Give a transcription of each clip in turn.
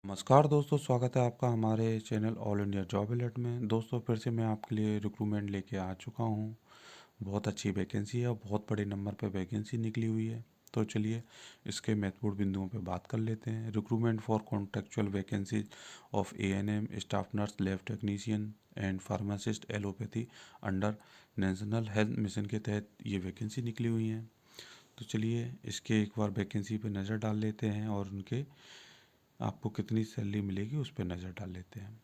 नमस्कार दोस्तों, स्वागत है आपका हमारे channel all India job alert में। दोस्तों, फिर से मैं आपके लिए रिक्रूटमेंट लेके आ चुका हूँ। बहुत अच्छी वैकेंसी है और बहुत बड़े नंबर पे वैकेंसी निकली हुई है। तो चलिए इसके महत्वपूर्ण बिंदुओं पे बात कर लेते हैं। Recruitment for contractual vacancies of ANM, staff nurse, lab technician and pharmacist allopathy under national health mission के तहत ये वैकेंसी निकली हुई हैं। तो चलिए इसके एक बार वैकेंसी पे नज़र डाल लेते हैं और उनके आपको कितनी सैलरी मिलेगी उस पर नज़र डाल लेते हैं।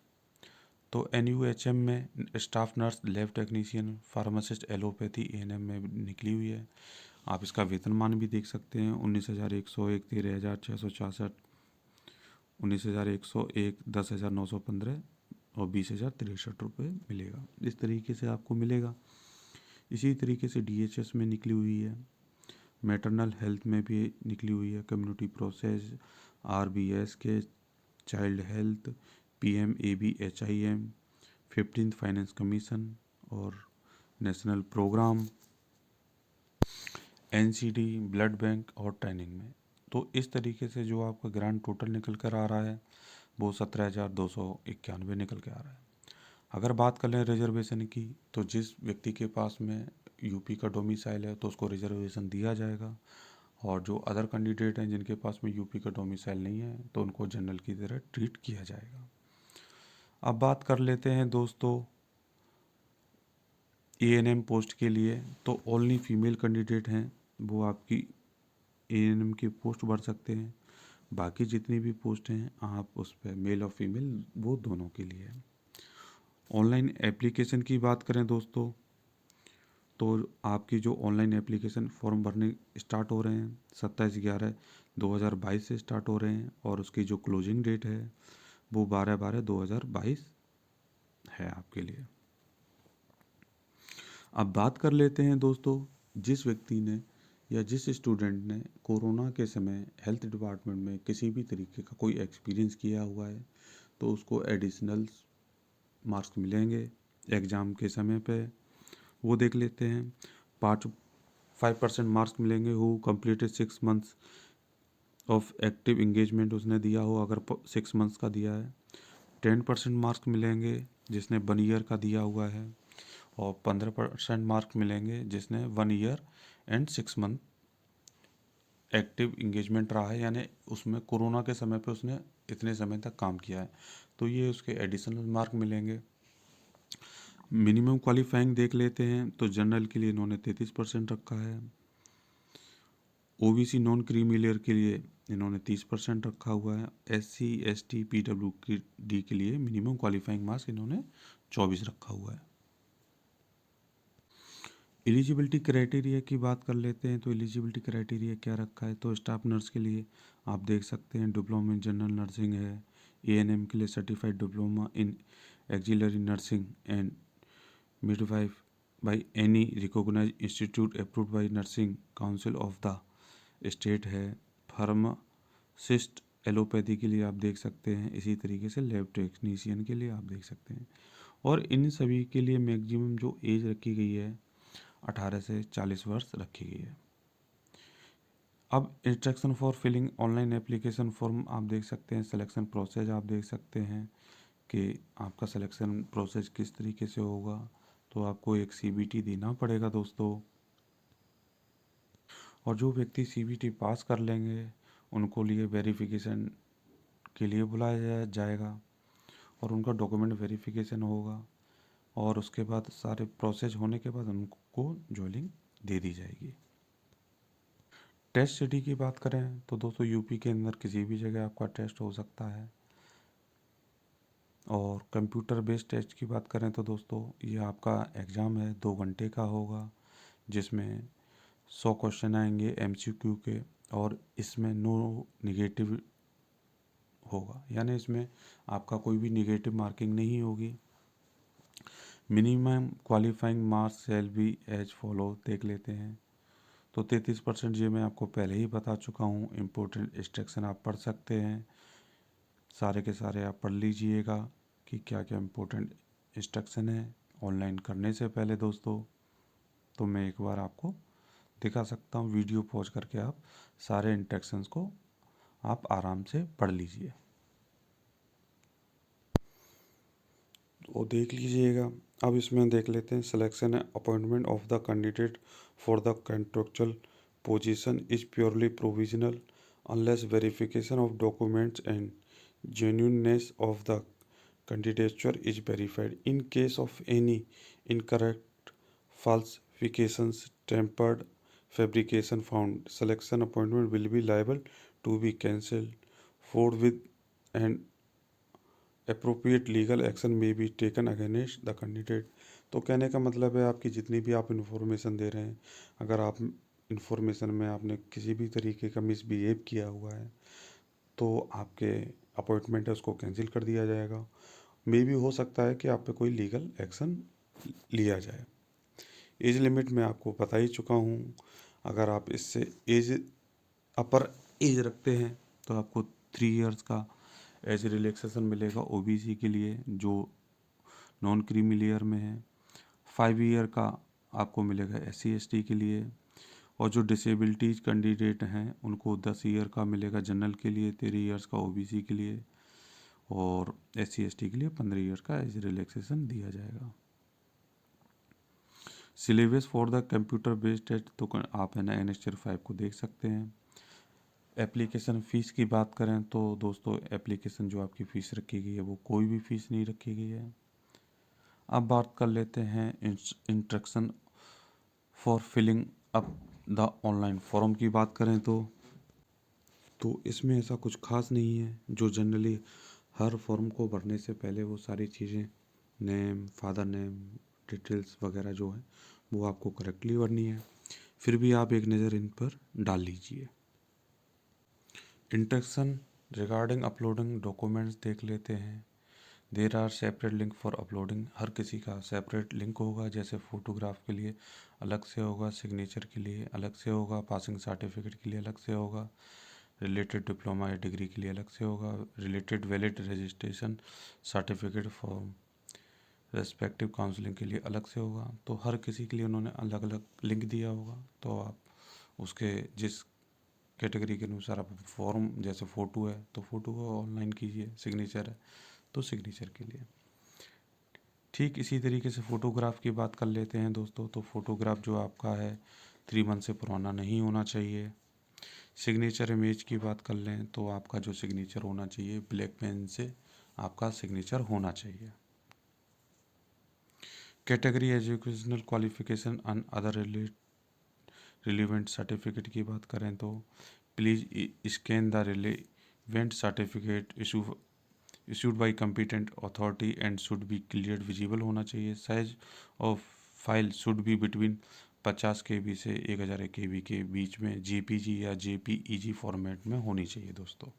तो एनयूएचएम में staff nurse, lab technician, pharmacist allopathy ANM में निकली हुई है। आप इसका वेतनमान भी देख सकते हैं। 19,101, 13,666, 19,101, 10,915 और 20,063 मिलेगा। इस तरीके से आपको मिलेगा। इसी तरीके से डीएचएस में निकली हुई है। मैटरनल हेल्थ में भी निकली हुई है। कम्युनिटी प्रोसेस, आरबीएस के, child health, PMABHIM, 15th finance commission और national program, NCD, blood bank और ट्रेनिंग में। तो इस तरीके से जो आपका ग्रांड टोटल निकल कर आ रहा है वो 17,291 निकल के आ रहा है। अगर बात कर लें रिजर्वेशन की, तो जिस व्यक्ति के पास में यूपी का डोमिसाइल है तो उसको रिजर्वेशन दिया जाएगा, और जो अदर कैंडिडेट हैं जिनके पास में यूपी का डोमिसाइल नहीं है तो उनको जनरल की तरह ट्रीट किया जाएगा। अब बात कर लेते हैं दोस्तों एएनएम पोस्ट के लिए। तो ओनली फीमेल कैंडिडेट हैं वो आपकी एएनएम की पोस्ट भर सकते हैं। बाकी जितनी भी पोस्ट हैं आप उस पर मेल और फीमेल वो दोनों के लिए है। ऑनलाइन एप्लीकेशन की बात करें दोस्तों, तो आपकी जो ऑनलाइन एप्लीकेशन फॉर्म भरने स्टार्ट हो रहे हैं 27/11/2022 से स्टार्ट हो रहे हैं, और उसकी जो क्लोजिंग डेट है वो 12/12/2022 है आपके लिए। अब बात कर लेते हैं दोस्तों, जिस व्यक्ति ने या जिस स्टूडेंट ने कोरोना के समय हेल्थ डिपार्टमेंट में किसी भी तरीके का कोई एक्सपीरियंस किया हुआ है तो उसको एडिशनल मार्क्स मिलेंगे एग्ज़ाम के समय पे। वो देख लेते हैं। 5% मार्क्स मिलेंगे who completed 6 months of active engagement, उसने दिया हो अगर 6 मंथ्स का दिया है। 10% मार्क्स मिलेंगे जिसने 1 ईयर का दिया हुआ है, और 15% मार्क्स मिलेंगे जिसने 1 year and 6 month active engagement रहा है, यानी उसमें कोरोना के समय पे उसने इतने समय तक काम किया है, तो ये उसके एडिशनल मार्क मिलेंगे। मिनिमम क्वालिफाइंग देख लेते हैं, तो जनरल के लिए इन्होंने 33% रखा है। ओबीसी नॉन क्रीमी लेयर के लिए इन्होंने 30% रखा हुआ है। SC ST PWD के लिए मिनिमम क्वालिफाइंग मार्क्स इन्होंने 24 रखा हुआ है। एलिजिबिलिटी क्राइटेरिया की बात कर लेते हैं, तो एलिजिबिलिटी क्राइटेरिया क्या रखा है। तो स्टाफ नर्स के लिए आप देख सकते हैं डिप्लोमा इन जनरल नर्सिंग है। एएनएम के लिए certified diploma in auxiliary nursing and midwife by any recognized institute approved by nursing council of the state है। फार्मासिस्ट एलोपैथी के लिए आप देख सकते हैं। इसी तरीके से लैब टेक्नीशियन के लिए आप देख सकते हैं। और इन सभी के लिए मैक्सिमम जो एज रखी गई है 18 से 40 वर्ष रखी गई है। अब instruction for filling online application form आप देख सकते हैं। सिलेक्शन प्रोसेस आप देख सकते हैं कि आपका सिलेक्शन प्रोसेस किस तरीके से होगा। तो आपको एक CBT देना पड़ेगा दोस्तों, और जो व्यक्ति CBT पास कर लेंगे उनको लिए वेरिफिकेशन के लिए बुलाया जाएगा, और उनका डॉक्यूमेंट वेरिफिकेशन होगा, और उसके बाद सारे प्रोसेस होने के बाद उनको ज्वाइनिंग दे दी जाएगी। टेस्ट सिटी की बात करें तो दोस्तों यूपी के अंदर किसी भी जगह आपका टेस्ट हो सकता है। और कंप्यूटर बेस्ड टेस्ट की बात करें तो दोस्तों ये आपका एग्ज़ाम है 2 घंटे का होगा, जिसमें 100 क्वेश्चन आएंगे MCQ के, और इसमें नो निगेटिव होगा, यानी इसमें आपका कोई भी निगेटिव मार्किंग नहीं होगी। Minimum qualifying marks shall be as follow देख लेते हैं। तो 33% ये मैं आपको पहले ही बता चुका हूँ। इम्पोर्टेंट इंस्ट्रक्शन आप पढ़ सकते हैं, सारे के सारे आप पढ़ लीजिएगा कि क्या क्या इम्पोर्टेंट इंस्ट्रक्शन है ऑनलाइन करने से पहले दोस्तों। तो मैं एक बार आपको दिखा सकता हूँ, वीडियो पॉज करके आप सारे इंस्ट्रक्शंस को आप आराम से पढ़ लीजिए। तो देख लीजिएगा। अब इसमें देख लेते हैं, selection and appointment of the candidate for the contractual position is purely provisional unless verification of documents and genuineness of the candidature is verified. In case of any incorrect, falsifications, tempered, fabrication found, selection appointment will be liable to be cancelled. Forthwith and appropriate legal action may be taken against the candidate. तो कहने का मतलब है, आपकी जितनी भी आप information दे रहे हैं, अगर आप इन्फॉर्मेशन में आपने किसी भी तरीके का मिसबिहेव किया हुआ है तो आपके अपॉइंटमेंट है उसको कैंसिल कर दिया जाएगा। मे भी हो सकता है कि आप पे कोई लीगल एक्शन लिया जाए। एज लिमिट मैं आपको बता ही चुका हूँ। अगर आप इससे एज अपर एज रखते हैं तो आपको 3 इयर्स का एज रिलैक्सेशन मिलेगा ओबीसी के लिए जो नॉन क्रीमी लेयर में है। 5 ईयर का आपको मिलेगा SC ST के लिए, और जो डिसेबिलिटीज कैंडिडेट हैं उनको 10 ईयर का मिलेगा जनरल के लिए, 13 इयर्स का ओबीसी के लिए, और SC ST के लिए 15 ईयर का एज रिलैक्सेशन दिया जाएगा। Syllabus for the computer based test तो आप है ना एनेक्स्चर 5 को देख सकते हैं। एप्लीकेशन फ़ीस की बात करें तो दोस्तों एप्लीकेशन जो आपकी फ़ीस रखी गई है वो कोई भी फ़ीस नहीं रखी गई है। अब बात कर लेते हैं instruction for filling up the online form की बात करें तो इसमें ऐसा कुछ खास नहीं है। जो जनरली हर फॉर्म को भरने से पहले वो सारी चीज़ें, नेम, फादर नेम, डिटेल्स वगैरह जो है वो आपको करेक्टली भरनी है। फिर भी आप एक नज़र इन पर डाल लीजिए। इंस्ट्रक्शन रिगार्डिंग अपलोडिंग डॉक्यूमेंट्स देख लेते हैं। There are separate link for uploading, हर किसी का सेपरेट लिंक होगा। जैसे फ़ोटोग्राफ के लिए अलग से होगा, सिग्नेचर के लिए अलग से होगा, पासिंग सर्टिफिकेट के लिए अलग से होगा, रिलेटेड डिप्लोमा या डिग्री के लिए अलग से होगा, related valid registration certificate form respective counselling के लिए अलग से होगा। तो हर किसी के लिए उन्होंने अलग अलग लिंक दिया होगा। तो आप उसके जिस कैटेगरी के अनुसार आप फॉर्म, जैसे फ़ोटो है तो फ़ोटो को ऑनलाइन कीजिए, सिग्नेचर है तो सिग्नेचर के लिए। ठीक इसी तरीके से फ़ोटोग्राफ की बात कर लेते हैं दोस्तों। तो फ़ोटोग्राफ जो आपका है 3 मंथ से पुराना नहीं होना चाहिए। सिग्नेचर इमेज की बात कर लें तो आपका जो सिग्नेचर होना चाहिए ब्लैक पेन से आपका सिग्नेचर होना चाहिए। Category educational qualification and other relevant certificate की बात करें तो please scan the relevant certificate issued by competent authority and should be cleared visible होना चाहिए। Size of file should be between 50 KB से 1000 KB के बीच में JPG या JPEG फॉर्मेट में होनी चाहिए दोस्तों।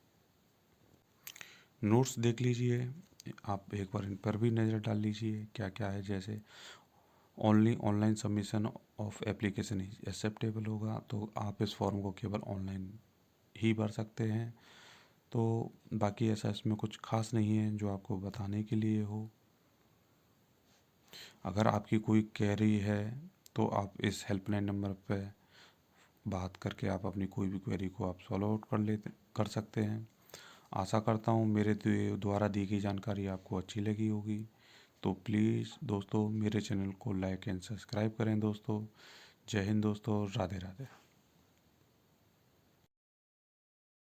नोट्स देख लीजिए, आप एक बार इन पर भी नज़र डाल लीजिए क्या क्या है। जैसे only online submission of application he acceptable होगा, तो आप इस फॉर्म को केवल ऑनलाइन ही भर सकते हैं। तो बाकी ऐसा इसमें कुछ खास नहीं है जो आपको बताने के लिए हो। अगर आपकी कोई क्वेरी है तो आप इस हेल्पलाइन नंबर पे बात करके आप अपनी कोई भी क्वेरी को आप सॉल्व आउट कर सकते हैं। आशा करता हूँ मेरे द्वारा दी गई जानकारी आपको अच्छी लगी होगी। तो प्लीज़ दोस्तों मेरे चैनल को लाइक एंड सब्सक्राइब करें दोस्तों। जय हिंद दोस्तों, राधे राधे।